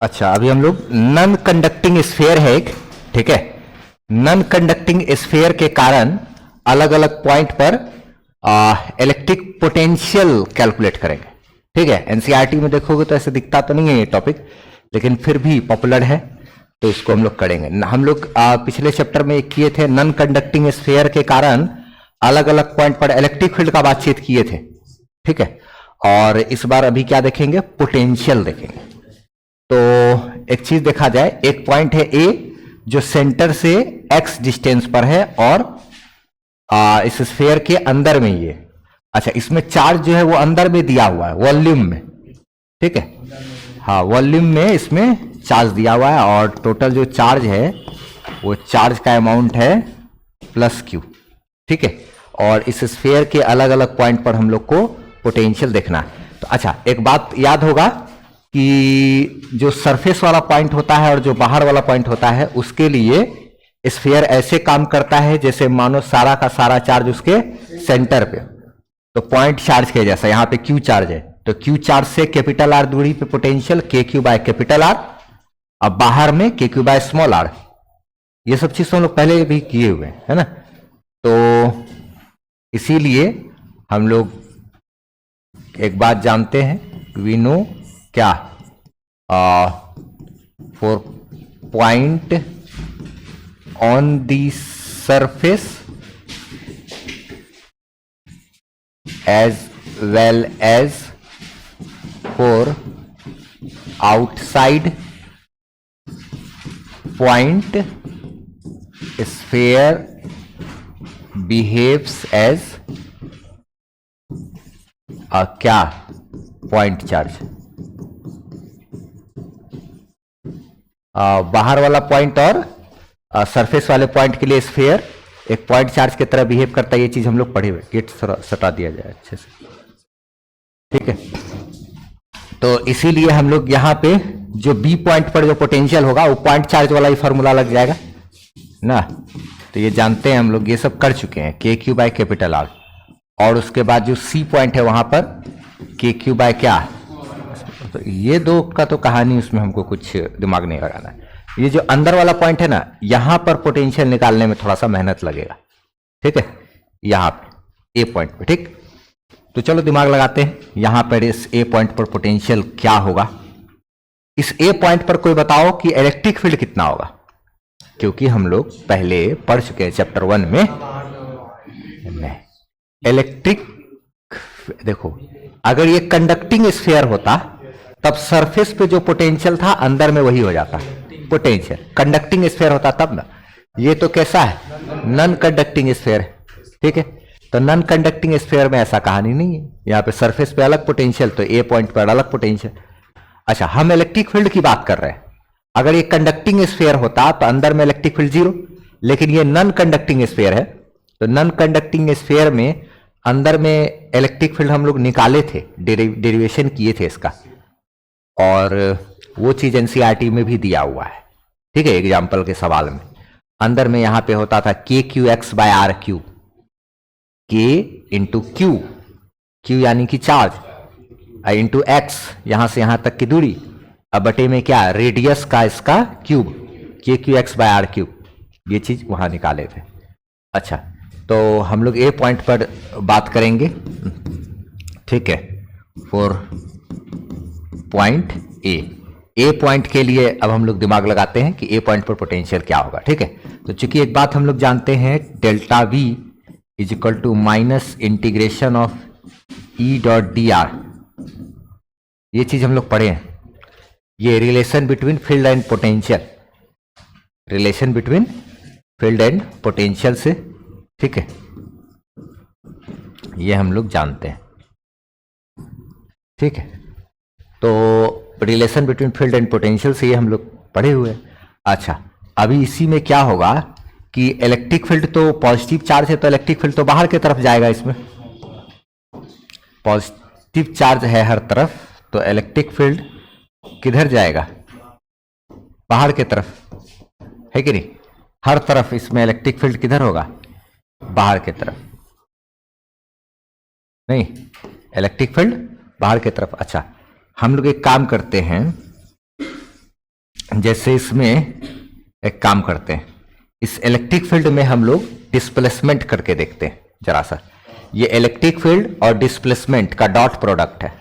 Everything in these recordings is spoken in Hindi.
अच्छा, अभी हम लोग नॉन कंडक्टिंग स्फीयर है एक, ठीक है। नॉन कंडक्टिंग स्फीयर के कारण अलग अलग पॉइंट पर इलेक्ट्रिक पोटेंशियल कैलकुलेट करेंगे, ठीक है। एनसीईआरटी में देखोगे तो ऐसे दिखता तो नहीं है ये टॉपिक, लेकिन फिर भी पॉपुलर है तो इसको हम लोग करेंगे। हम लोग पिछले चैप्टर में किए थे नॉन कंडक्टिंग स्फीयर के कारण अलग अलग पॉइंट पर इलेक्ट्रिक फील्ड का बातचीत किए थे, ठीक है। और इस बार अभी क्या देखेंगे, पोटेंशियल देखेंगे। तो एक चीज देखा जाए, एक पॉइंट है ए जो सेंटर से एक्स डिस्टेंस पर है और इस स्फीयर के अंदर में ये, अच्छा इसमें चार्ज जो है वो अंदर में दिया हुआ है वॉल्यूम में, ठीक है। हाँ, वॉल्यूम में इसमें चार्ज दिया हुआ है और टोटल जो चार्ज है वो चार्ज का अमाउंट है प्लस क्यू, ठीक है। और इस स्फीयर के अलग अलग पॉइंट पर हम लोग को पोटेंशियल देखना है। तो अच्छा, एक बात याद होगा कि जो सरफेस वाला पॉइंट होता है और जो बाहर वाला पॉइंट होता है उसके लिए स्फीयर ऐसे काम करता है जैसे मानो सारा का सारा चार्ज उसके सेंटर पे, तो पॉइंट चार्ज के जैसा। यहां पे क्यू चार्ज है तो क्यू चार्ज से कैपिटल आर दूरी पे पोटेंशियल के क्यू बाय कैपिटल आर, अब बाहर में K Q by small are. ये सब चीज हम लोग पहले भी किए हुए हैं, है ना। तो इसीलिए हम लोग एक बात जानते हैं, वी नो क्या, for point on the surface as well as for outside point, sphere behaves as क्या, पॉइंट चार्ज। बाहर वाला पॉइंट और सरफेस वाले पॉइंट के लिए स्फीयर एक पॉइंट चार्ज की तरह बिहेव करता है। ये चीज हम लोग पढ़े हुए, गेट सटा दिया जाए अच्छे से, ठीक है। तो इसीलिए हम लोग यहाँ पे जो बी पॉइंट पर जो पोटेंशियल होगा वो पॉइंट चार्ज वाला ही फॉर्मूला लग जाएगा ना। तो ये जानते हैं हम लोग, ये सब कर चुके हैं, K Q by capital are. और उसके बाद जो सी पॉइंट है वहां पर के क्यू बाय क्या, तो ये दो का तो कहानी, उसमें हमको कुछ दिमाग नहीं लगाना है। ये जो अंदर वाला पॉइंट है ना, यहां पर पोटेंशियल निकालने में थोड़ा सा मेहनत लगेगा, ठीक है, यहां पे ए पॉइंट पे, ठीक। तो चलो दिमाग लगाते हैं, यहां पर इस ए पॉइंट पर पोटेंशियल क्या होगा। इस ए पॉइंट पर कोई बताओ कि इलेक्ट्रिक फील्ड कितना होगा, क्योंकि हम लोग पहले पढ़ चुके हैं चैप्टर 1 में। नहीं, इलेक्ट्रिक, देखो अगर ये कंडक्टिंग स्फीयर होता तब सरफेस पे जो पोटेंशियल था अंदर में वही हो जाता पोटेंशियल। कंडक्टिंग स्फीयर होता तब ना। ये तो कैसा है, नॉन कंडक्टिंग स्फीयर है, ठीक है। तो नॉन कंडक्टिंग स्फीयर में ऐसा कहानी नहीं है, यहाँ पे सरफेस पे अलग पोटेंशियल तो ए पॉइंट पर अलग पोटेंशियल। अच्छा, हम इलेक्ट्रिक फील्ड की बात कर रहे हैं। अगर ये कंडक्टिंग स्फीयर होता तो अंदर में इलेक्ट्रिक फील्ड जीरो, लेकिन ये नॉन कंडक्टिंग स्फीयर है तो नॉन कंडक्टिंग स्फीयर में अंदर में इलेक्ट्रिक फील्ड हम लोग निकाले थे, डेरिवेशन किए थे इसका, और वो चीज एनसीईआरटी में भी दिया हुआ है, ठीक है। एग्जाम्पल के सवाल में अंदर में यहां पे होता था K Q X by R Q, K into Q, Q यानी कि चार्ज, इंटू एक्स यहां से यहां तक की दूरी, अब बटे में क्या, रेडियस का इसका cube, K Q X by R cube, ये चीज वहां निकाले थे। अच्छा, तो हम लोग ए पॉइंट पर बात करेंगे, ठीक है, फॉर पॉइंट ए पॉइंट के लिए अब हम लोग दिमाग लगाते हैं कि ए पॉइंट पर पोटेंशियल क्या होगा, ठीक है। तो चूंकि एक बात हम लोग जानते हैं, delta V is equal to minus integration of E dot D R, ये चीज हम लोग पढ़े हैं। ये relation between field and potential, relation between field and potential से, ठीक है, ये हम लोग जानते हैं, ठीक है। तो relation between field and potential से ये हम लोग पढ़े हुए हैं। अच्छा, अभी इसी में क्या होगा कि इलेक्ट्रिक फील्ड तो पॉजिटिव चार्ज है तो इलेक्ट्रिक फील्ड तो बाहर की तरफ जाएगा, इसमें पॉजिटिव चार्ज है हर तरफ, तो इलेक्ट्रिक फील्ड किधर जाएगा, बाहर की तरफ, है कि नहीं। हर तरफ इसमें इलेक्ट्रिक फील्ड किधर होगा, बाहर की तरफ, नहीं, इलेक्ट्रिक फील्ड बाहर की तरफ। अच्छा, हम लोग एक काम करते हैं, जैसे इसमें एक काम करते हैं, इस इलेक्ट्रिक फील्ड में हम लोग डिस्प्लेसमेंट करके देखते हैं जरा सा। ये इलेक्ट्रिक फील्ड और डिस्प्लेसमेंट का डॉट प्रोडक्ट है।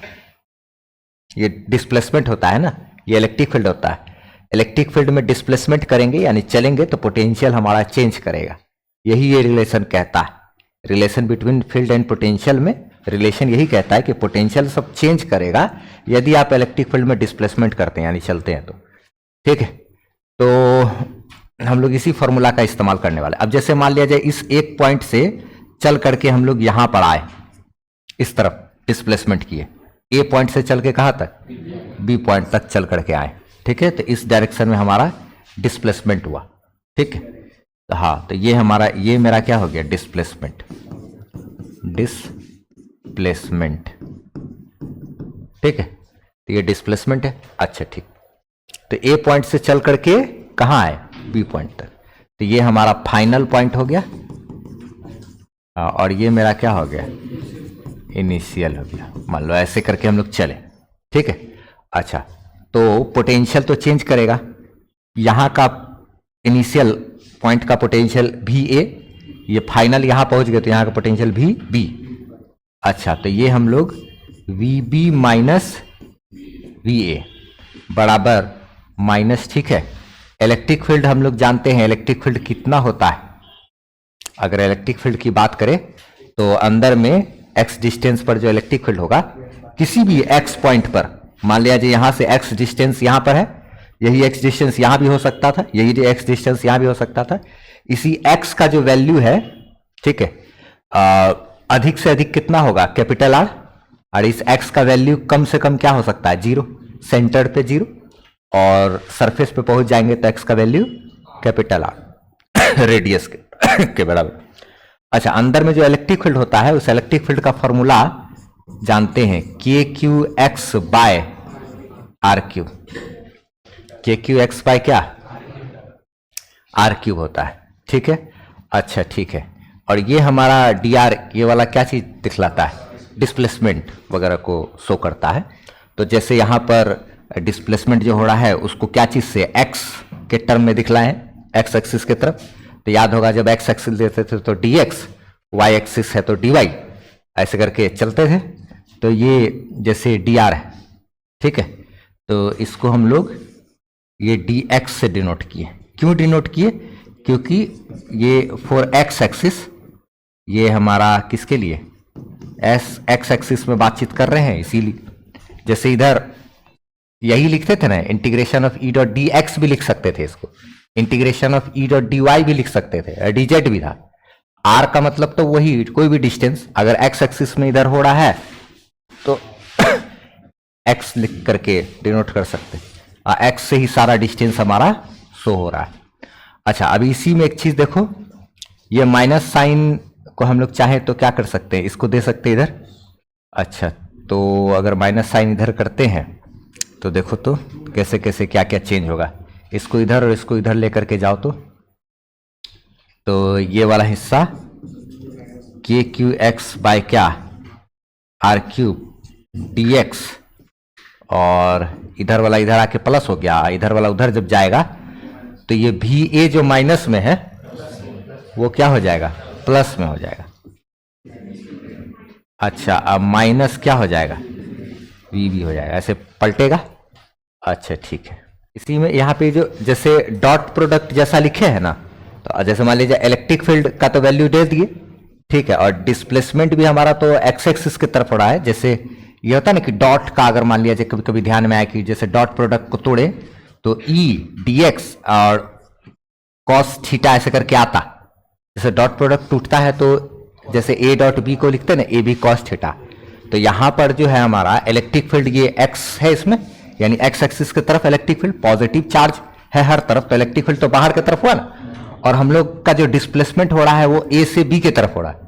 ये डिस्प्लेसमेंट होता है ना, ये इलेक्ट्रिक फील्ड होता है। इलेक्ट्रिक फील्ड में डिस्प्लेसमेंट करेंगे यानी चलेंगे तो पोटेंशियल हमारा चेंज करेगा। यही ये रिलेशन कहता है, relation between field and potential में रिलेशन यही कहता है कि पोटेंशियल सब चेंज करेगा यदि आप इलेक्ट्रिक फील्ड में डिस्प्लेसमेंट करते हैं यानी चलते हैं तो। ठीक है, तो हम लोग इसी फॉर्मूला का इस्तेमाल करने वाले। अब जैसे मान लिया जाए इस एक पॉइंट से चल करके हम लोग यहां पर आए, इस तरफ डिस्प्लेसमेंट किए, ए पॉइंट से चल के कहां तक, बी पॉइंट तक चल करके आए। ठीक है, तो इस डायरेक्शन में हमारा डिस्प्लेसमेंट हुआ। ठीक है, तो हाँ, तो ये हमारा, ये मेरा क्या हो गया, डिस्प्लेसमेंट, डिस्प्लेसमेंट। ठीक है, तो ये डिस्प्लेसमेंट है। अच्छा ठीक, तो ए पॉइंट से चल करके कहां आए, बी पॉइंट तक, तो ये हमारा फाइनल पॉइंट हो गया। और ये मेरा क्या हो गया, इनिशियल हो गया। मान लो ऐसे करके हम लोग चले। ठीक है, अच्छा, तो पोटेंशियल तो चेंज करेगा। यहां का इनिशियल पॉइंट का पोटेंशियल भी ए, ये फाइनल यहां पहुंच गए तो यहां का पोटेंशियल भी बी। अच्छा, तो ये हम लोग V B minus V A बराबर माइनस, ठीक है, इलेक्ट्रिक फील्ड हम लोग जानते हैं इलेक्ट्रिक फील्ड कितना होता है। अगर इलेक्ट्रिक फील्ड की बात करें तो अंदर में x डिस्टेंस पर जो इलेक्ट्रिक फील्ड होगा, किसी भी x पॉइंट पर, मान लिया जाए यहां से x डिस्टेंस यहां पर है, यही x डिस्टेंस यहां भी हो सकता था, यही जो x डिस्टेंस यहां भी हो सकता था। इसी x का जो वैल्यू है, ठीक है, अधिक से अधिक कितना होगा, कैपिटल R, और इस x का वैल्यू कम से कम क्या हो सकता है, 0, सेंटर पे 0, और सरफेस पे पहुंच जाएंगे तो x का वैल्यू कैपिटल R रेडियस के बराबर। अच्छा, अंदर में जो इलेक्ट्रिक फील्ड होता है उस इलेक्ट्रिक फील्ड का फॉर्मूला जानते हैं, K Q X by R cube. K Q X by क्या, आर क्यूब होता है। ठीक है, अच्छा ठीक है, और ये हमारा डी आर, ये वाला क्या चीज दिखलाता है, डिस्प्लेसमेंट वगैरह को शो करता है। तो जैसे यहां पर डिस्प्लेसमेंट जो हो रहा है उसको क्या चीज से, एक्स के टर्म में दिखलाए हैं, एक्स एक्सिस की तरफ। तो याद होगा जब एक्स एक्सिस देते थे तो डी एक्स, वाई एक्सिस है तो डी वाई, ऐसे करके चलते थे। तो ये जैसे डी आर है, ठीक है, तो इसको हम लोग ये डी एक्स से डिनोट किए। क्यों डिनोट किए, क्योंकि ये फॉर एक्स एक्सिस, ये हमारा किसके लिए, एस एक्स एक्सिस में बातचीत कर रहे हैं, इसीलिए। जैसे इधर यही लिखते थे ना, integration of E dot D X भी लिख सकते थे इसको, integration of E dot D Y भी लिख सकते थे, डी जेड भी था। आर का मतलब तो वही, कोई भी डिस्टेंस अगर एक्स एक्सिस में इधर हो रहा है तो एक्स लिख करके डिनोट कर सकते हैं, एक्स से ही सारा डिस्टेंस हमारा शो हो रहा है। अच्छा, अभी इसी में एक चीज देखो, ये माइनस साइन को हम लोग चाहें तो क्या कर सकते हैं, इसको दे सकते हैं इधर। अच्छा, तो अगर माइनस साइन इधर करते हैं तो देखो तो कैसे कैसे क्या क्या चेंज होगा। इसको इधर और इसको इधर लेकर के जाओ तो ये वाला हिस्सा के क्यू एक्स बाय क्या, आर क्यूब डी एक्स, और इधर वाला इधर आके प्लस हो गया, इधर वाला उधर जब जाएगा तो ये भी ए जो माइनस में है वो क्या हो जाएगा, प्लस में हो जाएगा। अच्छा, अब माइनस क्या हो जाएगा, वी भी हो जाएगा, ऐसे पलटेगा। अच्छा ठीक है, इसी में यहाँ पे जो जैसे डॉट प्रोडक्ट जैसा लिखे है ना, तो जैसे मान लीजिए इलेक्ट्रिक फील्ड का तो वैल्यू दे दिए, ठीक है, और डिस्प्लेसमेंट भी हमारा तो एक्स एक्सिस की तरफ हो रहा है। जैसे ये होता है ना कि डॉट का अगर मान लिया जाए कभी कभी ध्यान में आया कि जैसे डॉट प्रोडक्ट को तोड़े तो ई डी एक्स और कॉस थीटा ऐसे करके आता, जैसे डॉट प्रोडक्ट टूटता है तो जैसे ए डॉट बी को लिखते हैं ना, ए बी कॉस थीटा, तो यहां पर जो है हमारा इलेक्ट्रिक फील्ड ये एक्स है, इसमें यानी एक्स एक्सिस की तरफ इलेक्ट्रिक फील्ड, पॉजिटिव चार्ज है हर तरफ, तो इलेक्ट्रिक फील्ड तो बाहर की तरफ हुआ ना, और हम लोग का जो डिस्प्लेसमेंट हो रहा है वो ए से बी की तरफ हो रहा है,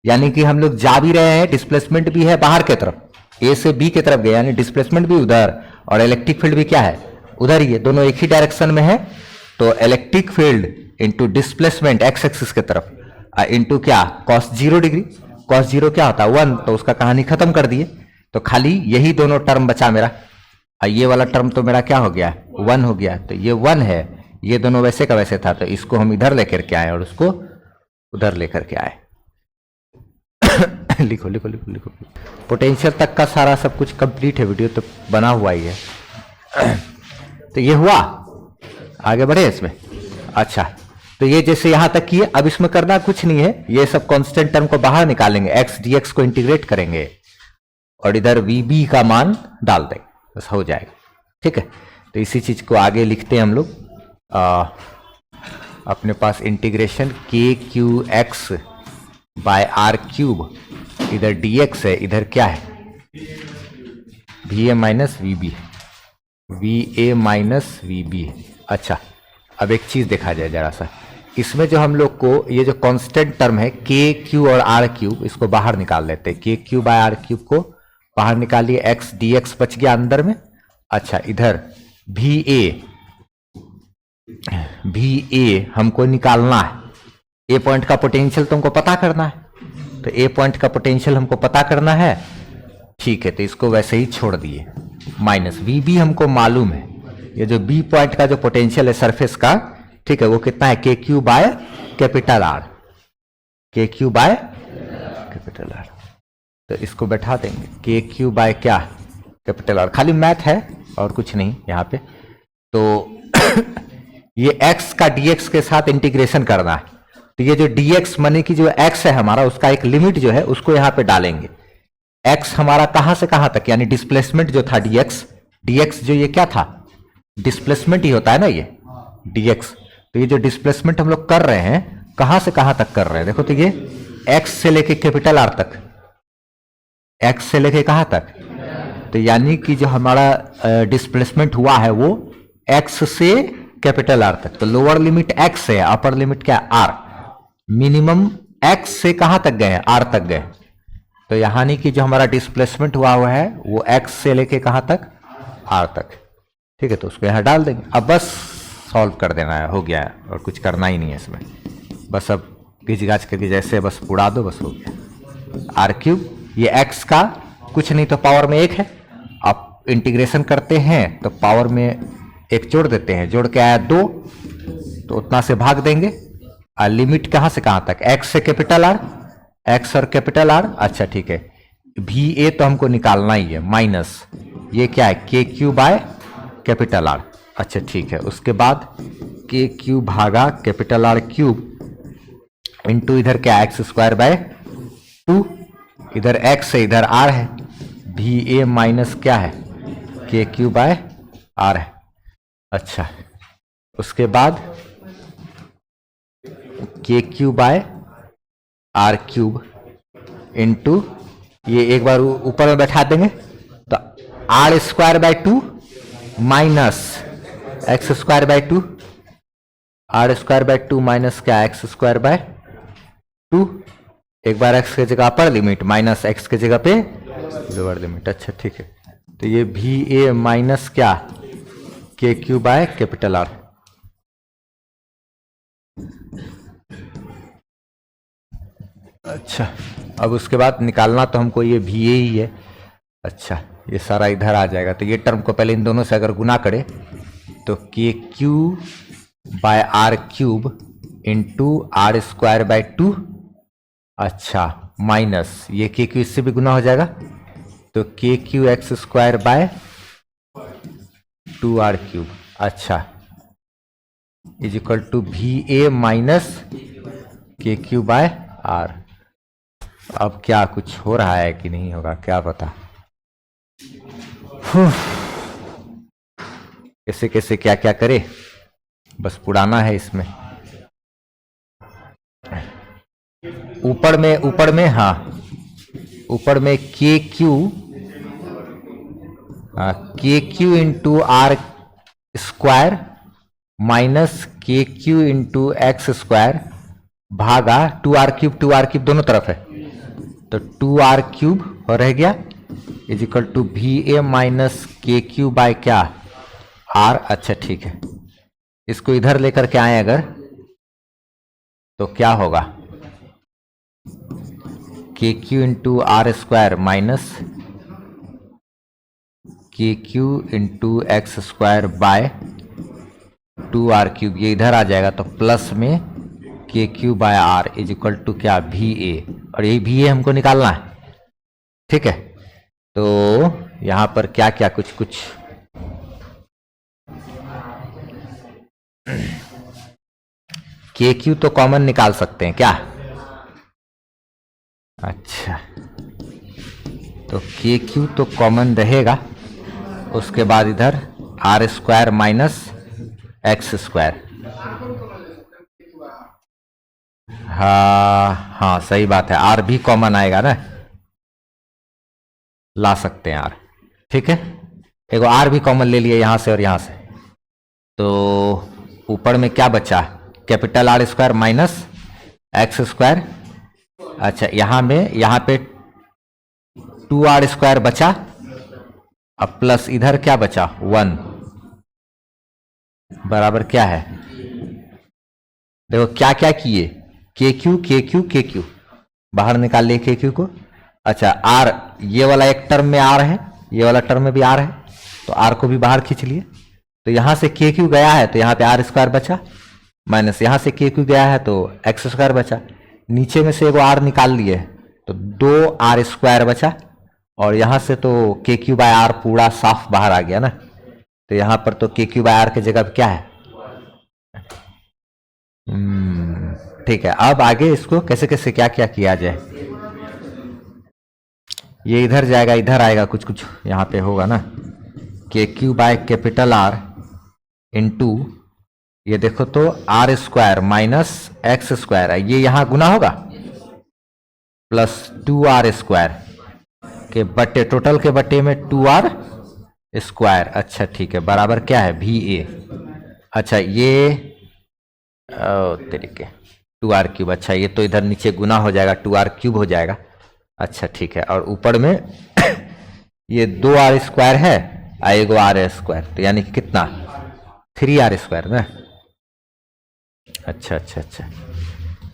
यानी कि हम लोग जा भी रहे हैं, डिस्प्लेसमेंट भी है बाहर की तरफ, ए से बी की तरफ गए, यानी डिस्प्लेसमेंट भी उधर और इलेक्ट्रिक फील्ड भी क्या है, उधर ही है, दोनों एक ही डायरेक्शन में है। तो electric field into displacement x axis की तरफ इंटू क्या, कॉस 0 डिग्री, कॉस 0 क्या होता है 1, तो उसका कहानी खत्म कर दिए, तो खाली यही दोनों टर्म बचा मेरा, ये वाला टर्म तो मेरा क्या हो गया, 1 हो गया, तो ये 1 है, ये दोनों वैसे का वैसे था, तो इसको हम इधर लेकर के आए और उसको उधर लेकर के आए। लिखो लिखो लिखो लिखो। पोटेंशियल तक का सारा सब कुछ कंप्लीट है, वीडियो तो बना हुआ ही है। तो ये हुआ, आगे बढ़े इसमें। अच्छा, तो ये जैसे यहां तक किए, अब इसमें करना कुछ नहीं है, ये सब कांस्टेंट टर्म को बाहर निकालेंगे, एक्स डीएक्स को इंटीग्रेट करेंगे और इधर वी बी का मान डाल देंगे, बस हो जाएगा। ठीक है, तो इसी चीज को आगे लिखते हैं हम लोग। अपने पास इंटीग्रेशन के Q X by R cube, इधर dx है, इधर क्या है, V A minus V B है, V A minus V B है। अच्छा, अब एक चीज देखा जाए जरा सा, इसमें जो हम लोग को ये जो कांस्टेंट टर्म है के क्यू और आर क्यूब, इसको बाहर निकाल लेते हैं। K Q by R cube को बाहर निकालिए, एक्स डी एक्स बच गया अंदर में। अच्छा, इधर भी ए हमको निकालना है, ए पॉइंट का पोटेंशियल तो हमको पता करना है, तो ए पॉइंट का पोटेंशियल हमको पता करना है। ठीक है, तो इसको वैसे ही छोड़ दिए, माइनस वी बी हमको मालूम है, ये जो बी पॉइंट का जो पोटेंशियल है सरफेस का, ठीक है, वो कितना है, K Q by capital are, के क्यू बाय कैपिटल आर। तो इसको बैठा देंगे, के क्यू बाय क्या, कैपिटल आर, खाली मैथ है और कुछ नहीं यहाँ पे। तो ये x का dx के साथ इंटीग्रेशन करना है, तो ये जो dx माने कि जो x है हमारा, उसका एक लिमिट जो है उसको यहाँ पे डालेंगे। x हमारा कहां से कहां तक, यानी डिस्प्लेसमेंट जो था dx जो ये क्या था, डिस्प्लेसमेंट ही होता है ना ये dx। तो ये जो डिस्प्लेसमेंट हम लोग कर रहे हैं, कहां से कहां तक कर रहे हैं, देखो तो ये x से लेके कैपिटल आर तक, x से लेके कहां तक, तो यानी कि जो हमारा डिस्प्लेसमेंट हुआ है वो x से कैपिटल आर तक। तो लोअर लिमिट x है, अपर लिमिट क्या, r, मिनिमम x से कहां तक गए, r तक गए। तो यानी कि जो हमारा डिस्प्लेसमेंट हुआ है वो x से लेके कहां तक, r तक। ठीक है, तो उसको यहां डाल देंगे। अब बस सॉल्व कर देना है, हो गया है, और कुछ करना ही नहीं है इसमें, बस अब घिच गाच करके जैसे बस उड़ा दो, बस हो गया। आर क्यूब, ये x का कुछ नहीं तो पावर में 1 है, आप इंटीग्रेशन करते हैं तो पावर में 1 जोड़ देते हैं, जोड़ के आया 2, तो उतना से भाग देंगे। लिमिट कहां से कहां तक, x से कैपिटल आर, x और कैपिटल आर। अच्छा ठीक है, भी ए तो हमको निकालना ही है, माइनस ये क्या है, K Q by capital are. अच्छा ठीक है, उसके बाद के क्यू भागा कैपिटल आर क्यूब इंटू इधर क्या, एक्स स्क्वायर बाय 2, इधर x है इधर r है, भी ए माइनस क्या है, के क्यू बाय आर है। अच्छा, उसके बाद K Q by R cube into ये एक बार ऊपर में बैठा देंगे, तो R square by 2 minus X square by 2, R square by 2 minus क्या, एक्स स्क्वायर बाय 2, एक बार एक्स के जगह अपर लिमिट माइनस एक्स के जगह पे लोअर लिमिट। अच्छा ठीक है, तो ये भी ए माइनस क्या, K Q by capital are. अच्छा, अब उसके बाद निकालना तो हमको ये भी ए ही है। अच्छा, ये सारा इधर आ जाएगा, तो ये टर्म को पहले इन दोनों से अगर गुना करें तो K Q by R cube into R square by 2, अच्छा माइनस ये के क्यू इससे भी गुना हो जाएगा, तो K Q X square by 2 R cube, अच्छा इज इक्वल टू भी A minus K Q by R. अब क्या कुछ हो रहा है कि नहीं होगा, क्या पता, कैसे कैसे क्या क्या करे, बस पुराना है इसमें। ऊपर में हाँ, ऊपर में K Q into R square minus K Q into X square भागा 2 आर क्यूब दोनों तरफ है, तो 2 आर क्यूब और रह गया इज इक्वल टू भी A minus K Q bye क्या, आर। अच्छा ठीक है, इसको इधर लेकर के आए अगर तो क्या होगा, K Q into R square minus K Q into X square by 2r cube, ये इधर आ जाएगा तो प्लस में K Q by R is equal to क्या, भी ए, और यही भी ए हमको निकालना है। ठीक है, तो यहां पर क्या क्या कुछ कुछ के क्यू तो कॉमन निकाल सकते हैं क्या? अच्छा, तो के क्यू तो कॉमन रहेगा, उसके बाद इधर R square minus X square. हाँ सही बात है, आर भी कॉमन आएगा ना, ला सकते हैं आर। ठीक है, एगो आर भी कॉमन ले लिए यहां से और यहां से, तो ऊपर में क्या बचा, capital R square minus X square. अच्छा, यहां पे 2r स्क्वायर बचा, अब प्लस इधर क्या बचा 1 बराबर क्या है, देखो क्या क्या किए, के क्यू बाहर निकाल लिए के क्यू को। अच्छा, आर ये वाला एक टर्म में आर है, ये वाला टर्म में भी आर है, तो आर को भी बाहर खींच लिए, तो यहां से के क्यू गया है तो यहां पे आर स्क्वायर बचा, माइनस यहां से के क्यू गया है तो एक्स स्क्वायर बचा, नीचे में से एगो आर निकाल लिए तो 2r स्क्वायर बचा, और यहां से तो के क्यू बाय आर पूरा साफ बाहर आ गया ना, तो यहां पर तो के क्यू बाय आर की जगह क्या है। ठीक है, अब आगे इसको कैसे कैसे क्या क्या किया जाए, ये इधर जाएगा इधर आएगा, कुछ कुछ यहां पे होगा ना, K Q by capital R into, ये देखो तो R square minus X square है, ये यहां गुना होगा, प्लस 2r स्क्वायर के बट्टे, टोटल के बट्टे में 2r स्क्वायर। अच्छा ठीक है, बराबर क्या है, भी ए। अच्छा, ये तरीके 2r क्यूब, अच्छा ये तो इधर नीचे गुना हो जाएगा, 2r क्यूब हो जाएगा। अच्छा ठीक है, और ऊपर में ये 2r स्क्वायर है, एगो आर स्क्वायर, तो यानी कि कितना 3r स्क्वायर ना। अच्छा अच्छा अच्छा,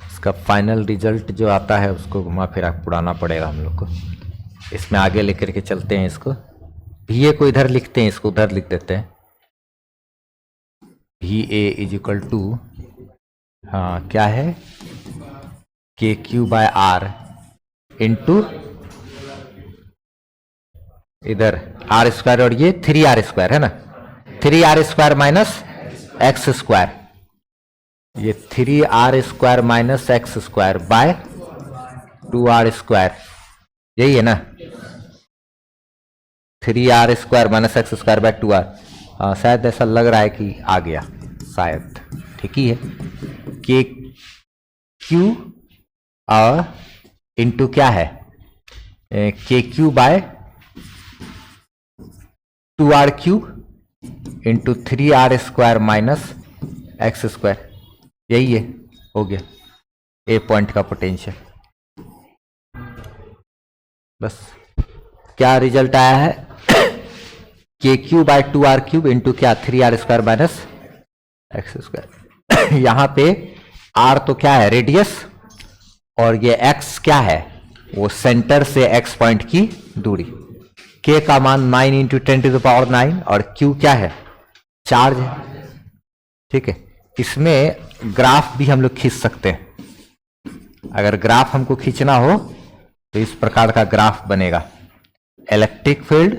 इसका फाइनल रिजल्ट जो आता है उसको घुमा फिरा उड़ाना पड़ेगा हम लोग को, इसमें आगे लेकर के चलते हैं इसको, भी ए को इधर लिखते हैं, इसको उधर लिख देते हैं, भी ए इज इक्वल टू, हाँ क्या है, K Q by are into इधर आर स्क्वायर, और ये 3r स्क्वायर है ना, 3r square minus X square, ये 3r square minus X square by 2r square, यही है ना, 3r square minus X square by 2r। हाँ शायद ऐसा लग रहा है कि आ गया, शायद ठीक ही है, के क्यू इंटू क्या है, K Q by 2r cube into 3r square minus X square, यही है, हो गया ए पॉइंट का पोटेंशियल। बस क्या रिजल्ट आया है, K Q by 2r cube into क्या 3r square minus X square. यहां पे r तो क्या है रेडियस, और ये x क्या है, वो सेंटर से x पॉइंट की दूरी, k का मान 9 इंटू 10⁹, और q क्या है, चार्ज है। ठीक है, इसमें ग्राफ भी हम लोग खींच सकते हैं, अगर ग्राफ हमको खींचना हो तो इस प्रकार का ग्राफ बनेगा, इलेक्ट्रिक फील्ड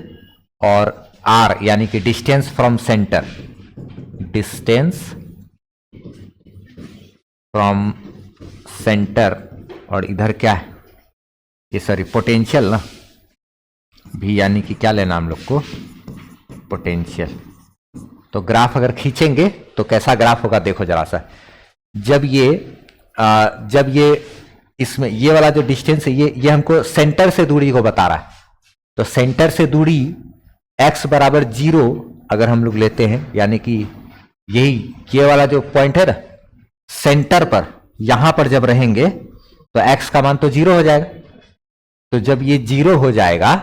और r यानी कि distance from centre, distance from centre, और इधर क्या है, ये सॉरी पोटेंशियल ना, भी यानी कि क्या लेना हम लोग को, पोटेंशियल। तो ग्राफ अगर खींचेंगे तो कैसा ग्राफ होगा, देखो जरा सा, जब ये इसमें ये वाला जो डिस्टेंस है, ये हमको सेंटर से दूरी को बता रहा है, तो सेंटर से दूरी x बराबर 0 अगर हम लोग लेते हैं, यानी कि यही ये वाला जो पॉइंट है ना, सेंटर पर, यहां पर जब रहेंगे तो x का मान तो 0 हो जाएगा, तो जब ये 0 हो जाएगा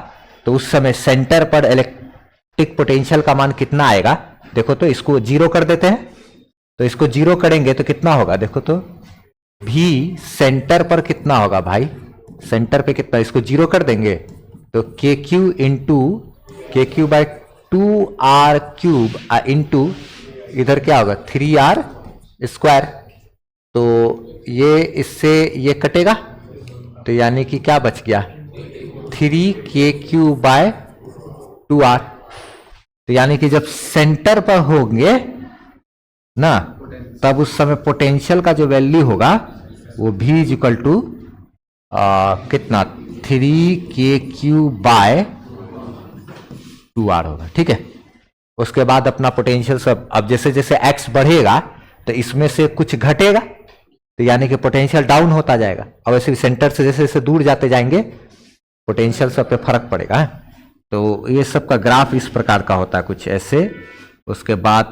तो उस समय सेंटर पर इलेक्ट्रिक पोटेंशियल का मान कितना आएगा, देखो तो इसको 0 कर देते हैं, तो इसको 0 करेंगे तो कितना होगा, देखो तो भी सेंटर पर कितना होगा भाई, सेंटर पे कितना, इसको 0 कर देंगे तो के क्यू इंटू के क्यू बाय 2r³ इंटू इधर क्या होगा 3r²। तो ये इससे ये कटेगा, तो यानी कि क्या बच गया 3k³/2r। तो यानी कि जब सेंटर पर होंगे ना, तब उस समय पोटेंशियल का जो वैल्यू होगा वो v इक्वल टू कितना 3k³/2r होगा। ठीक है, उसके बाद अपना पोटेंशियल सब, अब जैसे जैसे x बढ़ेगा तो इसमें से कुछ घटेगा, तो यानी कि पोटेंशियल डाउन होता जाएगा। और वैसे सेंटर से जैसे जैसे दूर जाते जाएंगे पोटेंशियल सब पे फर्क पड़ेगा। तो ये सब का ग्राफ इस प्रकार का होता है, कुछ ऐसे, उसके बाद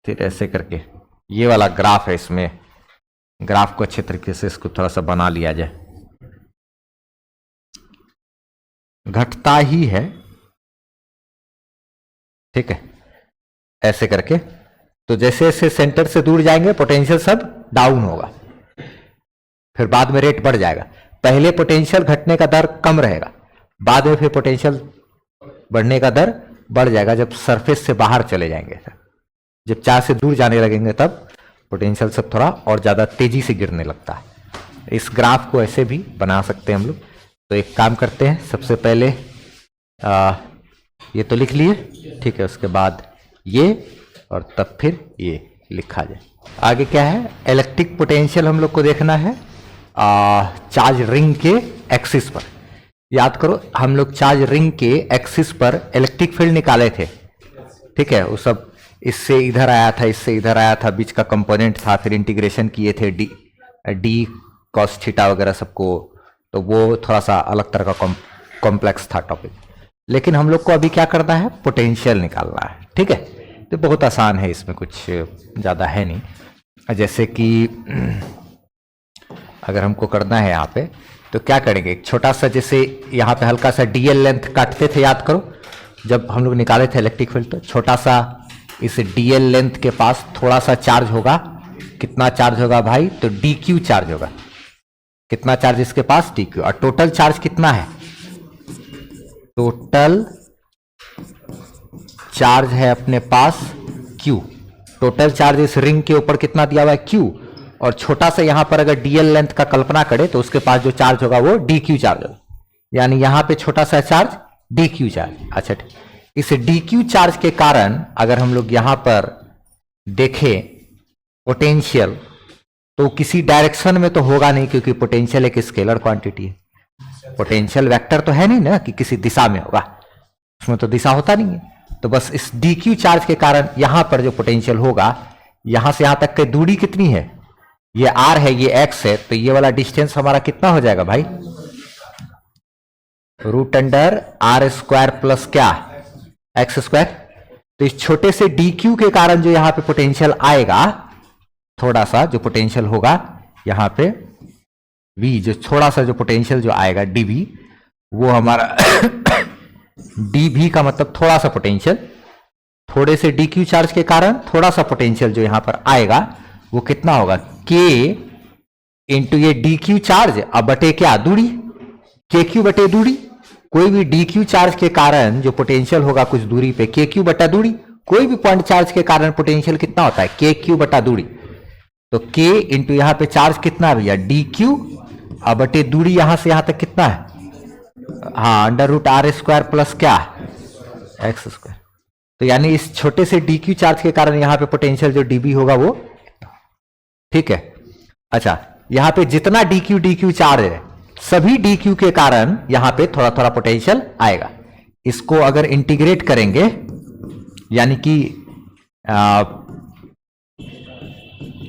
फिर ऐसे करके ये वाला ग्राफ है। इसमें ग्राफ को अच्छे तरीके से इसको थोड़ा सा बना लिया जाए, घटता ही है। ठीक है, ऐसे करके। तो जैसे जैसे सेंटर से दूर जाएंगे पोटेंशियल सब डाउन होगा, फिर बाद में रेट बढ़ जाएगा। पहले पोटेंशियल घटने का दर कम रहेगा, बाद में फिर पोटेंशियल बढ़ने का दर बढ़ जाएगा जब सरफेस से बाहर चले जाएंगे। जब चार्ज से दूर जाने लगेंगे तब पोटेंशियल सब थोड़ा और ज्यादा तेजी से गिरने लगता है। इस ग्राफ को ऐसे भी बना सकते हैं हम लोग। तो एक काम करते हैं, सबसे पहले ये तो लिख लिए, ठीक है, उसके बाद ये और तब फिर ये लिखा जाए। आगे क्या है, इलेक्ट्रिक पोटेंशियल हम लोग को देखना है चार्ज रिंग के एक्सिस पर। याद करो हम लोग चार्ज रिंग के एक्सिस पर इलेक्ट्रिक फील्ड निकाले थे। ठीक है, वो सब इससे इधर आया था, इससे इधर आया था, बीच का कंपोनेंट था, फिर इंटीग्रेशन किए थे डी कॉस थीटा वगैरह सबको। तो वो थोड़ा सा अलग तरह का कॉम्प्लेक्स था टॉपिक। लेकिन हम लोग को अभी क्या करना है, पोटेंशियल निकालना है। ठीक है, तो बहुत आसान है, इसमें कुछ ज़्यादा है नहीं। जैसे कि अगर हमको करना है यहाँ पे, तो क्या करेंगे, एक छोटा सा, जैसे यहाँ पे हल्का सा डीएल लेंथ काटते थे, याद करो जब हम लोग निकाले थे इलेक्ट्रिक फील्ड। तो छोटा सा इस डीएल लेंथ के पास थोड़ा सा चार्ज होगा। कितना चार्ज होगा भाई, तो डी क्यू चार्ज होगा। कितना चार्ज इसके पास, डी क्यू। और टोटल चार्ज कितना है, टोटल चार्ज है अपने पास Q। टोटल चार्ज इस रिंग के ऊपर कितना दिया हुआ है, Q। और छोटा सा यहां पर अगर डीएल लेंथ का कल्पना करें तो उसके पास जो चार्ज होगा वो डी क्यू चार्ज होगा। यानी यहां पे छोटा सा चार्ज डी क्यू चार्ज। अच्छा ठीक, इस डी क्यू चार्ज के कारण अगर हम लोग यहां पर देखें पोटेंशियल, तो किसी डायरेक्शन में तो होगा नहीं, क्योंकि पोटेंशियल एक स्केलर क्वांटिटी है। पोटेंशियल वेक्टर तो है नहीं ना कि किसी दिशा में होगा, उसमें तो दिशा होता नहीं है। तो बस इस डी क्यू चार्ज के कारण यहां पर जो पोटेंशियल होगा, यहां से यहां तक की दूरी कितनी है, ये r है, ये x है, तो ये वाला डिस्टेंस हमारा कितना हो जाएगा भाई, √r² प्लस क्या, x²। तो इस छोटे से डी क्यू के कारण जो यहां पे पोटेंशियल आएगा, थोड़ा सा जो पोटेंशियल होगा यहां पे v, जो थोड़ा सा जो पोटेंशियल जो आएगा dv, वो हमारा dv का मतलब थोड़ा सा पोटेंशियल, थोड़े से डी क्यू चार्ज के कारण थोड़ा सा पोटेंशियल जो यहां पर आएगा वो कितना होगा, k इंटू ये डी क्यू चार्ज अब बटे क्या, दूरी, के क्यू बटे दूरी। कोई भी डी क्यू चार्ज के कारण जो पोटेंशियल होगा कुछ दूरी पे, के क्यू बटा दूरी। कोई भी पॉइंट चार्ज के कारण पोटेंशियल कितना होता है, के क्यू बटा दूरी। तो k इंटू यहां पे चार्ज कितना है भैया, डी क्यू, अब बटे दूरी यहां से यहां तक कितना है, हाँ, √r² प्लस क्या, x²। तो यानी इस छोटे से डी क्यू चार्ज के कारण यहां पे पोटेंशियल जो dB होगा वो, ठीक है। अच्छा, यहां पे जितना डी क्यू चार्ज है, सभी डी क्यू के कारण यहां पे थोड़ा थोड़ा पोटेंशियल आएगा। इसको अगर इंटीग्रेट करेंगे, यानी कि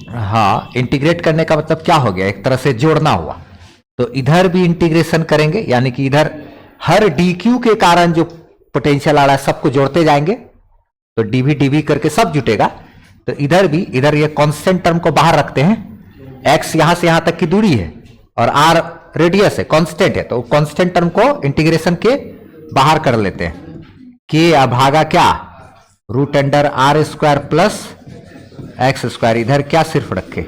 हाँ, इंटीग्रेट करने का मतलब क्या हो गया, एक तरह से जोड़ना हुआ। तो इधर भी इंटीग्रेशन करेंगे, यानी कि इधर हर डी क्यू के कारण जो पोटेंशियल आ रहा है सबको जोड़ते जाएंगे, तो डीवी डीवी करके सब जुटेगा। तो इधर भी, इधर ये कांस्टेंट टर्म को बाहर रखते हैं, x यहां से यहां तक की दूरी है और r रेडियस है, कांस्टेंट है, तो कांस्टेंट टर्म को इंटीग्रेशन के बाहर कर लेते हैं। k अभागा क्या, √r² प्लस x², इधर क्या सिर्फ रखे,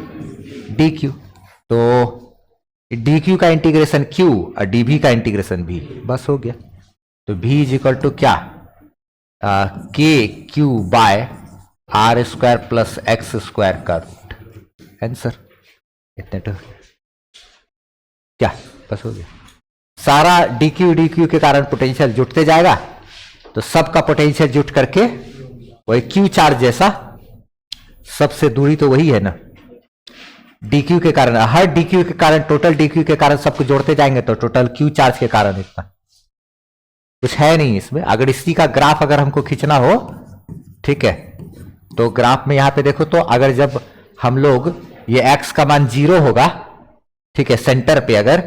डी क्यू। तो डी क्यू का इंटीग्रेशन q और dv का इंटीग्रेशन v, बस हो गया। तो v इज इक्वल टू क्या, K Q by R square plus X square का रूट। आंसर इतने तो क्या बस हो गया। सारा डी क्यू के कारण पोटेंशियल जुटते जाएगा, तो सबका पोटेंशियल जुट करके वही क्यू चार्ज जैसा, सबसे दूरी तो वही है ना डी क्यू के कारण, हर डी क्यू के कारण, टोटल डी क्यू के कारण सबको जोड़ते जाएंगे तो टोटल क्यू चार्ज के कारण इतना कुछ है नहीं इसमें। अगर इसी का ग्राफ अगर हमको खींचना हो, ठीक है, तो ग्राफ में यहां पे देखो, तो अगर जब हम लोग ये x का मान 0 होगा, ठीक है, सेंटर पे अगर,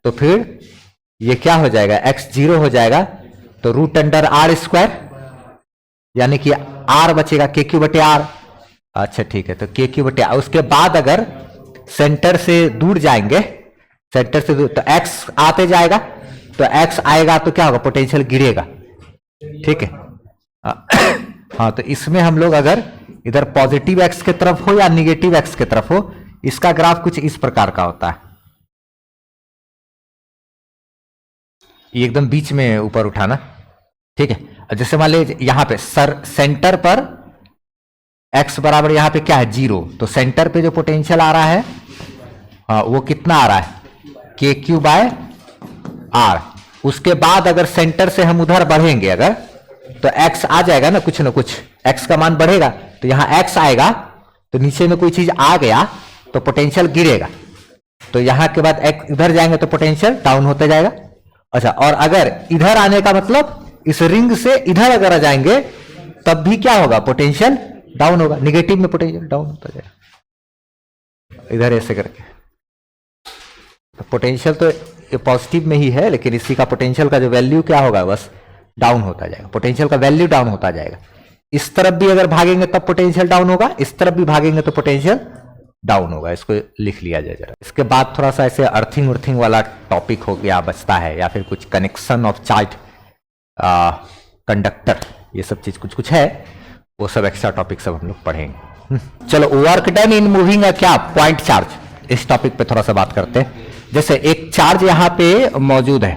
तो फिर ये क्या हो जाएगा, x 0 हो जाएगा, तो रूट अंडर आर स्क्वायर, यानी कि r बचेगा के क्यू बटे आर। अच्छा ठीक है, तो के क्यू बटे आर। उसके बाद अगर सेंटर से दूर जाएंगे, सेंटर से दूर, तो x आते जाएगा, तो x आएगा तो क्या होगा, पोटेंशियल गिरेगा, ठीक है। हाँ, तो इसमें हम लोग अगर इधर पॉजिटिव x की तरफ हो या निगेटिव x की तरफ हो, इसका ग्राफ कुछ इस प्रकार का होता है, ये एकदम बीच में ऊपर उठाना, ठीक है। जैसे मान लीजिए यहां पे सेंटर पर x बराबर यहां पे क्या है 0, तो सेंटर पे जो पोटेंशियल आ रहा है, हाँ, वो कितना आ रहा है, के क्यू बाय आर। उसके बाद अगर सेंटर से हम उधर बढ़ेंगे अगर, तो x आ जाएगा ना कुछ x का मान बढ़ेगा, तो यहां x आएगा, तो नीचे में कोई चीज आ गया तो पोटेंशियल गिरेगा, तो यहां के बाद x इधर जाएंगे तो पोटेंशियल डाउन होते जाएगा। अच्छा, और अगर इधर आने का मतलब इस रिंग से इधर अगर आ जाएंगे तब भी क्या होगा, पोटेंशियल डाउन होगा, निगेटिव में पोटेंशियल डाउन होता जाएगा, इधर ऐसे करके। तो पोटेंशियल तो पॉजिटिव में ही है, लेकिन इसी का पोटेंशियल का जो वैल्यू क्या होगा, बस डाउन होता जाएगा, पोटेंशियल का वैल्यू डाउन होता जाएगा। इस तरफ भी अगर भागेंगे तब पोटेंशियल डाउन होगा, इस तरफ भी भागेंगे तो पोटेंशियल डाउन होगा। इसको लिख लिया जाए जरा। इसके बाद थोड़ा सा ऐसे अर्थिंग उर्थिंग वाला टॉपिक हो गया बचता है, या फिर कुछ कनेक्शन ऑफ चार्ज कंडक्टर, ये सब चीज कुछ कुछ है, वो सब एक्स्ट्रा टॉपिक सब हम लोग पढ़ेंगे। चलो, वर्क डन इन मूविंग क्या पॉइंट चार्ज, इस टॉपिक पे थोड़ा सा बात करते हैं। जैसे एक चार्ज यहां पे मौजूद है,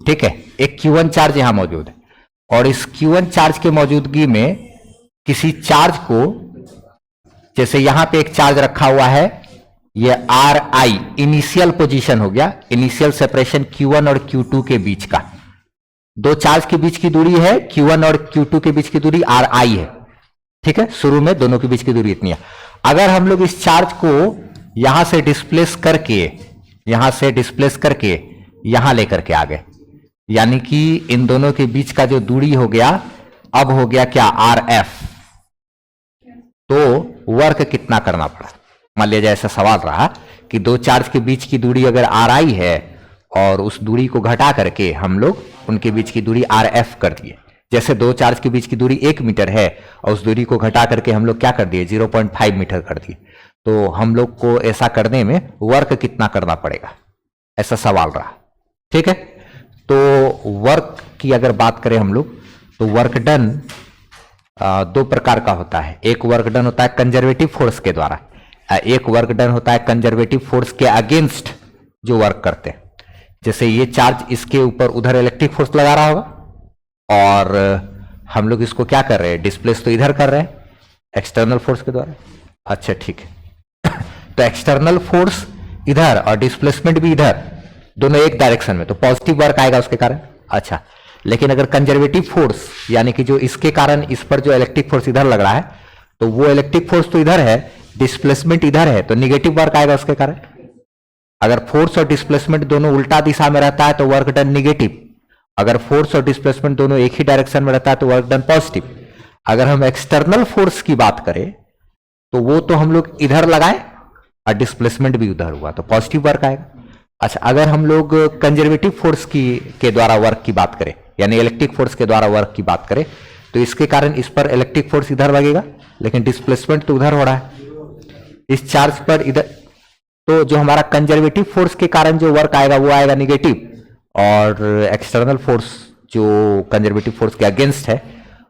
ठीक है, एक Q1 चार्ज यहां मौजूद है, और इस Q1 चार्ज के मौजूदगी में किसी चार्ज को, जैसे यहां पे एक चार्ज रखा हुआ है, ये Ri इनिशियल पोजीशन हो गया, इनिशियल सेपरेशन Q1 और Q2 के बीच का, दो चार्ज के बीच की दूरी है, Q1 और Q2 के बीच की दूरी Ri है, ठीक है, शुरू में दोनों के बीच की दूरी इतनी है। अगर हम लोग इस चार्ज को यहां से डिस्प्लेस करके यहां लेकर के आ गए, यानी कि इन दोनों के बीच का जो दूरी हो गया, अब हो गया क्या, Rf, तो वर्क कितना करना पड़ा। मान लिया जाए ऐसा सवाल रहा कि दो चार्ज के बीच की दूरी अगर Ri है, और उस दूरी को घटा करके हम लोग उनके बीच की दूरी Rf कर दिए। जैसे दो चार्ज के बीच की दूरी 1 मीटर है, और उस दूरी को घटा करके हम लोग क्या कर दिए, 0.5 मीटर कर दिए, तो हम लोग को ऐसा करने में वर्क कितना करना पड़ेगा, ऐसा सवाल रहा, ठीक है। तो वर्क की अगर बात करें हम लोग, तो वर्क डन दो प्रकार का होता है। एक वर्क डन होता है कंजर्वेटिव फोर्स के द्वारा, एक वर्क डन होता है कंजर्वेटिव फोर्स के अगेंस्ट जो वर्क करते हैं। जैसे ये चार्ज इसके ऊपर उधर इलेक्ट्रिक फोर्स लगा रहा होगा, और हम लोग इसको क्या कर रहे हैं, डिस्प्लेस तो इधर कर रहे हैं एक्सटर्नल फोर्स के द्वारा। अच्छा ठीक है, तो एक्सटर्नल फोर्स इधर और डिस्प्लेसमेंट भी इधर, दोनों एक डायरेक्शन में, तो पॉजिटिव वर्क आएगा उसके कारण। अच्छा, लेकिन अगर कंजर्वेटिव फोर्स, यानी कि जो इसके कारण इस पर जो इलेक्ट्रिक फोर्स इधर लग रहा है, तो वो इलेक्ट्रिक फोर्स तो इधर है, डिस्प्लेसमेंट इधर है, तो निगेटिव वर्क आएगा उसके कारण। अगर फोर्स और डिस्प्लेसमेंट दोनों उल्टा दिशा में रहता है तो वर्क डन निगेटिव, अगर फोर्स और डिस्प्लेसमेंट दोनों एक ही डायरेक्शन में रहता है तो वर्क डन पॉजिटिव। अगर हम एक्सटर्नल फोर्स की बात करें तो वो तो हम लोग इधर लगाए और डिस्प्लेसमेंट भी उधर हुआ, तो पॉजिटिव वर्क आएगा। अच्छा, अगर हम लोग कंजर्वेटिव फोर्स के द्वारा वर्क की बात करें, यानी इलेक्ट्रिक फोर्स के द्वारा वर्क की बात करें, तो इसके कारण इस पर इलेक्ट्रिक फोर्स इधर लगेगा, लेकिन डिस्प्लेसमेंट तो उधर हो रहा है इस चार्ज पर इधर, तो जो हमारा कंजर्वेटिव फोर्स के कारण जो वर्क आएगा वो आएगा निगेटिव, और एक्सटर्नल फोर्स जो कंजर्वेटिव फोर्स के अगेंस्ट है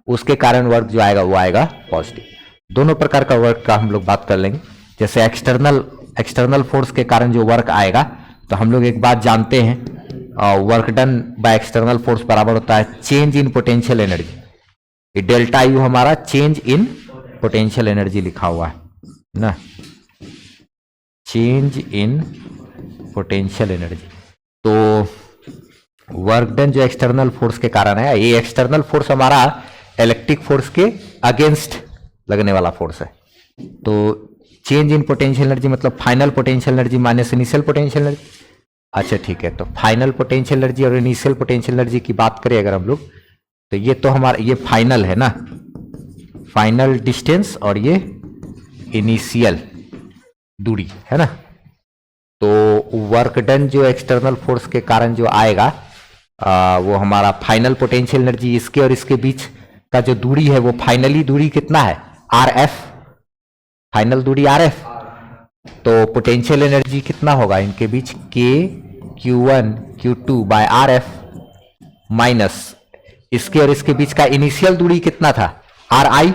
उसके कारण वर्क जो आएगा वो आएगा पॉजिटिव। दोनों प्रकार का वर्क का हम लोग बात कर लेंगे। जैसे एक्सटर्नल फोर्स के कारण जो वर्क आएगा, तो हम लोग एक बात जानते हैं, work done by external force बराबर होता है चेंज इन पोटेंशियल एनर्जी। ये डेल्टा यू हमारा चेंज इन पोटेंशियल एनर्जी लिखा हुआ है ना, चेंज इन पोटेंशियल एनर्जी। तो वर्क डन जो एक्सटर्नल फोर्स के कारण है, ये एक्सटर्नल फोर्स हमारा इलेक्ट्रिक फोर्स के अगेंस्ट लगने वाला फोर्स है। तो चेंज इन पोटेंशियल एनर्जी मतलब final potential energy minus initial potential energy. अच्छा ठीक है, तो फाइनल पोटेंशियल एनर्जी और इनिशियल पोटेंशियल एनर्जी की बात करें अगर हम लोग, तो ये तो हमारा ये फाइनल है ना, फाइनल डिस्टेंस, और ये इनिशियल दूरी है ना। तो वर्क डन जो एक्सटर्नल फोर्स के कारण जो आएगा वो हमारा फाइनल पोटेंशियल एनर्जी, इसके और इसके बीच का जो दूरी है वो फाइनली दूरी कितना है, आर एफ, फाइनल दूरी आर एफ। तो पोटेंशियल एनर्जी कितना होगा इनके बीच, के Q1 Q2 bye R F minus इसके और इसके बीच का इनिशियल दूरी कितना था, आर आई।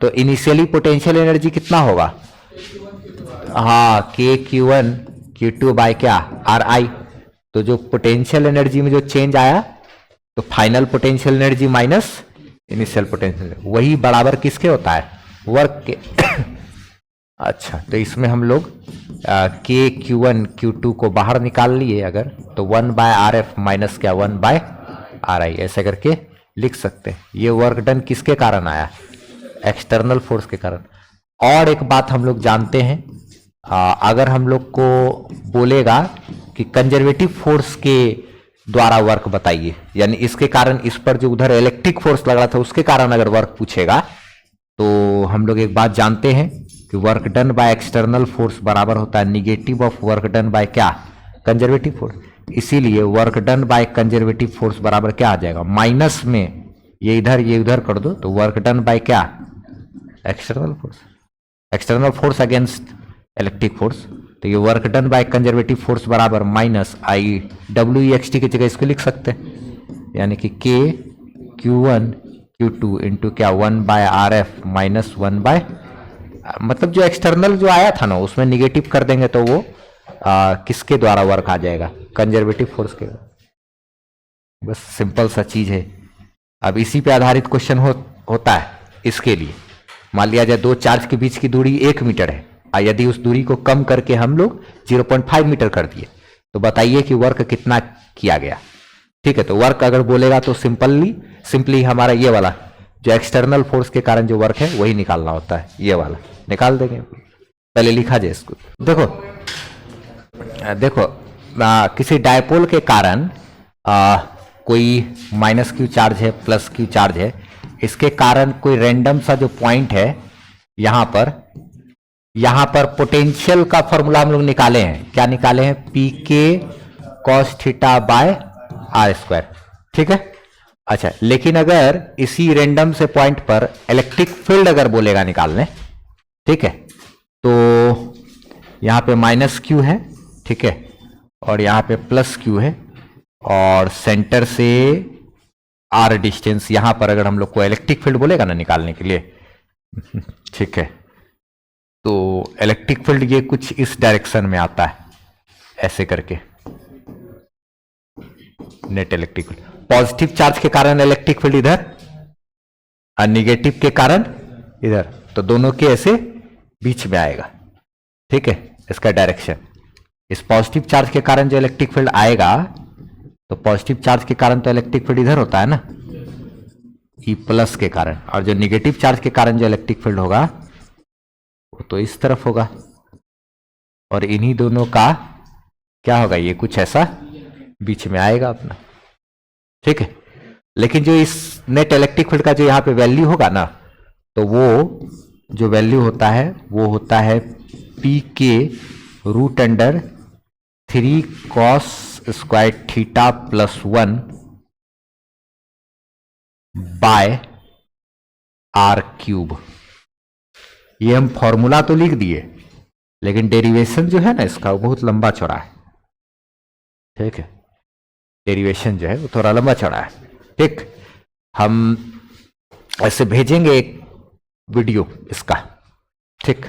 तो इनिशियली पोटेंशियल एनर्जी कितना होगा, हाँ के Q1 Q2 बाय क्या, आर आई। तो जो पोटेंशियल एनर्जी में जो चेंज आया, तो final potential energy minus initial potential, वही बराबर किसके होता है, वर्क के। अच्छा, तो इसमें हम लोग के Q1 Q2 को बाहर निकाल लिए अगर, तो 1 बाय आर एफ माइनस क्या 1 बाय आर आई, ऐसे करके लिख सकते हैं। ये वर्क डन किसके कारण आया, एक्सटर्नल फोर्स के कारण। और एक बात हम लोग जानते हैं, अगर हम लोग को बोलेगा कि कंजर्वेटिव फोर्स के द्वारा वर्क बताइए, यानी इसके कारण, इस पर जो उधर इलेक्ट्रिक फोर्स लग रहा था उसके कारण अगर वर्क पूछेगा, तो हम लोग एक बात जानते हैं कि work done by external force बराबर होता है negative of work done by क्या, कंजर्वेटिव फोर्स। इसीलिए work done by conservative force बराबर क्या आ जाएगा, माइनस में ये इधर कर दो, तो वर्क डन बाय क्या, external force, external force against electric force. तो ये work done by conservative force बराबर minus I W X T की जगह इसको लिख सकते हैं, यानी कि के Q1 Q2 इंटू क्या 1 by R F minus 1 by, मतलब जो एक्सटर्नल जो आया था ना उसमें निगेटिव कर देंगे तो वो किसके द्वारा वर्क आ जाएगा, कंजर्वेटिव फोर्स के। बस सिंपल सा चीज है। अब इसी पे आधारित क्वेश्चन होता है इसके लिए। मान लिया जाए दो चार्ज के बीच की दूरी 1 मीटर है, यदि उस दूरी को कम करके हम लोग 0.5 मीटर कर दिए, तो बताइए कि वर्क कितना किया गया। ठीक है, तो वर्क अगर बोलेगा तो सिंपली हमारा ये वाला जो एक्सटर्नल फोर्स के कारण जो वर्क है वही निकालना होता है, ये वाला निकाल देंगे। पहले लिखा जाए इसको। देखो किसी डायपोल के कारण कोई माइनस क्यू चार्ज है, प्लस क्यू चार्ज है, इसके कारण कोई रैंडम सा जो पॉइंट है यहां पर पोटेंशियल का फॉर्मूला हम लोग निकाले हैं। क्या निकाले हैं, P K cos theta by R square. ठीक है, अच्छा, लेकिन अगर इसी रैंडम से पॉइंट पर इलेक्ट्रिक फील्ड अगर बोलेगा निकालने, ठीक है, तो यहां पे माइनस क्यू है, ठीक है, और यहां पे प्लस क्यू है, और सेंटर से आर डिस्टेंस, यहां पर अगर हम लोग को इलेक्ट्रिक फील्ड बोलेगा ना निकालने के लिए, ठीक है, तो इलेक्ट्रिक फील्ड ये कुछ इस डायरेक्शन में आता है, ऐसे करके net electric field. Positive charge के कारण इलेक्ट्रिक फील्ड इधर और निगेटिव के कारण इधर, तो दोनों के ऐसे बीच में आएगा। ठीक है, इसका डायरेक्शन, इस पॉजिटिव चार्ज के कारण जो इलेक्ट्रिक फील्ड आएगा, तो पॉजिटिव चार्ज के कारण तो इलेक्ट्रिक फील्ड इधर होता है ना, ई प्लस के कारण, और जो निगेटिव चार्ज के कारण जो इलेक्ट्रिक फील्ड होगा वो तो इस तरफ होगा, और इन्हीं दोनों का क्या होगा, ये कुछ ऐसा बीच में आएगा अपना। ठीक है, लेकिन जो इस नेट इलेक्ट्रिक फील्ड का जो यहां पे वैल्यू होगा ना, तो वो जो वैल्यू होता है वो होता है P K root under 3 cos square theta plus 1 by R cube. ये हम फॉर्मूला तो लिख दिए, लेकिन डेरिवेशन जो है ना इसका वो बहुत लंबा चौड़ा है। ठीक है, डेरिवेशन जो है वो थोड़ा लंबा चौड़ा है। ठीक, हम ऐसे भेजेंगे एक वीडियो इसका, ठीक,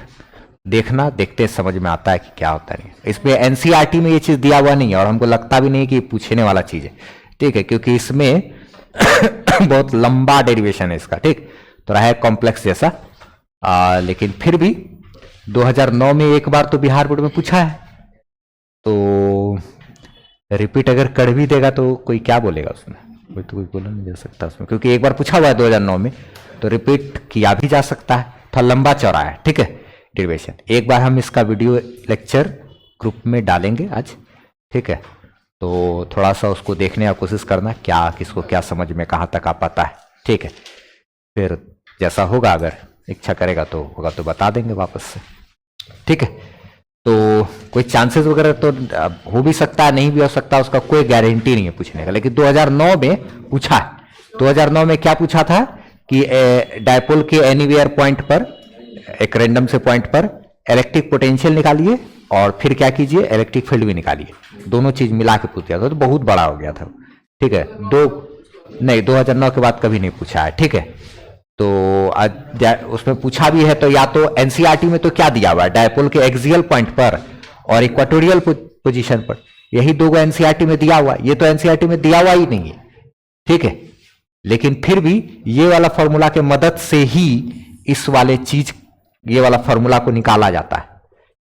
देखना, देखते समझ में आता है कि क्या होता है। इसमें एनसीईआरटी में ये चीज दिया हुआ नहीं है, और हमको लगता भी नहीं कि पूछने वाला चीज है। ठीक है, क्योंकि इसमें बहुत लंबा डेरिवेशन है इसका, ठीक, तो रहा है कॉम्प्लेक्स जैसा। लेकिन फिर भी 2009 में एक बार तो बिहार बोर्ड में पूछा है, तो रिपीट अगर कर भी देगा तो कोई क्या बोलेगा उसमें, कोई तो कोई बोल नहीं जा सकता उसमें, क्योंकि एक बार पूछा हुआ है 2009 में, तो रिपीट किया भी जा सकता है, थोड़ा लंबा चौड़ा है, ठीक है डेरिवेशन। एक बार हम इसका वीडियो लेक्चर ग्रुप में डालेंगे आज, ठीक है, तो थोड़ा सा उसको देखने का कोशिश करना, क्या किसको क्या समझ में कहाँ तक आ पाता है, ठीक है। फिर जैसा होगा, अगर इच्छा करेगा तो होगा तो बता देंगे वापस से, ठीक है। तो कोई चांसेस वगैरह तो हो भी सकता है, नहीं भी हो सकता, उसका कोई गारंटी नहीं है पूछने का, लेकिन 2009 में पूछा है। 2009 में क्या पूछा था कि डायपोल के एनीवेयर पॉइंट पर, एक रैंडम से पॉइंट पर इलेक्ट्रिक पोटेंशियल निकालिए और फिर क्या कीजिए, इलेक्ट्रिक फील्ड भी निकालिए, दोनों चीज मिला के पूछ दिया था, तो बहुत बड़ा हो गया था, ठीक है। 2009 के बाद कभी नहीं पूछा है, ठीक है। तो उसमें पूछा भी है तो या तो एनसीईआरटी में तो क्या दिया हुआ है, डायपोल के एक्सियल पॉइंट पर और इक्वेटोरियल पोजीशन पर, यही दो एनसीईआरटी में दिया हुआ, ये तो एनसीईआरटी में दिया हुआ ही नहीं है, ठीक है। लेकिन फिर भी ये वाला फॉर्मूला के मदद से ही इस वाले चीज, ये वाला फॉर्मूला को निकाला जाता है।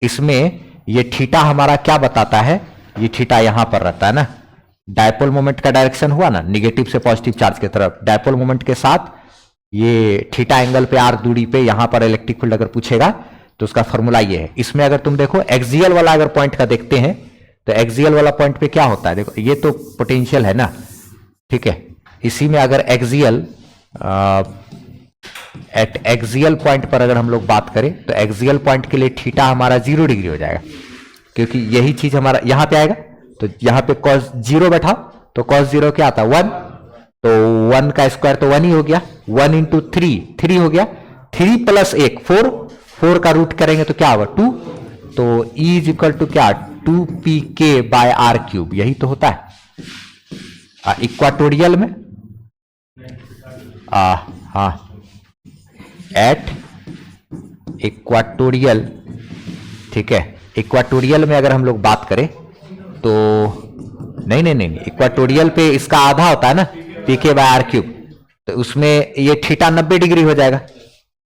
इसमें ये थीटा हमारा क्या बताता है, ये थीटा यहां पर रहता है ना, डायपोल मोमेंट का डायरेक्शन हुआ ना निगेटिव से पॉजिटिव चार्ज की तरफ, डायपोल मोमेंट के साथ ये थीटा एंगल पे आर दूरी पे यहां पर इलेक्ट्रिक फील्ड अगर पूछेगा तो उसका फॉर्मूला ये है। इसमें अगर तुम देखो एक्सियल वाला अगर पॉइंट का देखते हैं तो एक्सियल वाला पॉइंट पे क्या होता है, देखो ये तो पोटेंशियल है ना, ठीक है। इसी में अगर एक्सियल एट एक्सियल पॉइंट पर अगर हम लोग बात करें तो एक्सियल पॉइंट के लिए थीटा हमारा 0 डिग्री हो जाएगा, क्योंकि यही चीज हमारा यहां पे आएगा, तो यहां पे cos 0 बैठा तो cos 0 क्या आता है 1, तो 1 का स्क्वायर तो 1 ही हो गया, 1 इंटू 3 हो गया, 3 प्लस 1 4 का रूट करेंगे तो क्या होगा 2, तो E इज इक्वल टू क्या 2pk बाय आर क्यूब, यही तो होता है इक्वाटोरियल में, हाँ एट इक्वाटोरियल, ठीक है। इक्वाटोरियल में अगर हम लोग बात करें तो नहीं इक्वाटोरियल पे इसका आधा होता है ना pk बाय आर क्यूब, तो उसमें ये थीटा 90 डिग्री हो जाएगा,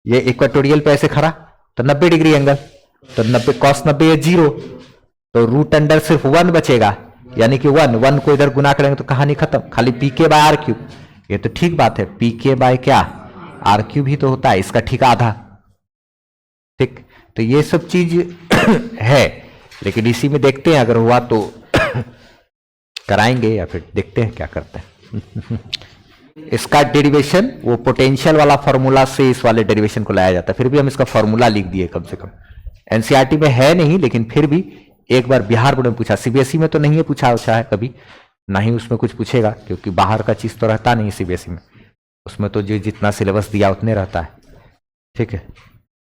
ये इक्वाटोरियल पे ऐसे खड़ा तो 90 डिग्री एंगल, तो 90 cos 90 है 0, तो रूट अंडर सिर्फ 1 बचेगा, यानी कि 1 को इधर गुना करेंगे तो कहानी खत्म, खाली pk बाय आर क्यूब। ये तो ठीक बात है, pk बाय क्या आर क्यूब ही तो होता है, इसका ठीक आधा, ठीक। तो ये सब चीज है, लेकिन इसी में देखते हैं अगर हुआ तो कराएंगे या फिर देखते हैं क्या करते हैं। इसका डेरिवेशन वो पोटेंशियल वाला फॉर्मूला से इस वाले डेरिवेशन को लाया जाता है, फिर भी हम इसका फॉर्मूला लिख दिए कम से कम, एनसीईआरटी में है नहीं, लेकिन फिर भी एक बार बिहार बोर्ड में पूछा, सीबीएसई में तो नहीं है पूछा है कभी, ना ही उसमें कुछ पूछेगा, क्योंकि बाहर का चीज तो रहता नहीं सीबीएसई में, उसमें तो जो जितना सिलेबस दिया उतने रहता है, ठीक है।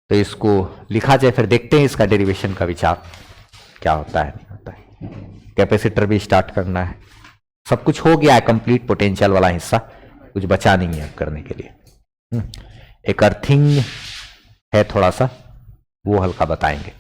तो इसको लिखा जाए, फिर देखते हैं इसका डेरिवेशन का विचार क्या होता है नहीं होता है। कैपेसिटर भी स्टार्ट करना है, सब कुछ हो गया है कंप्लीट, पोटेंशियल वाला हिस्सा कुछ बचा नहीं है करने के लिए। एक अर्थिंग है थोड़ा सा, वो हल्का बताएंगे।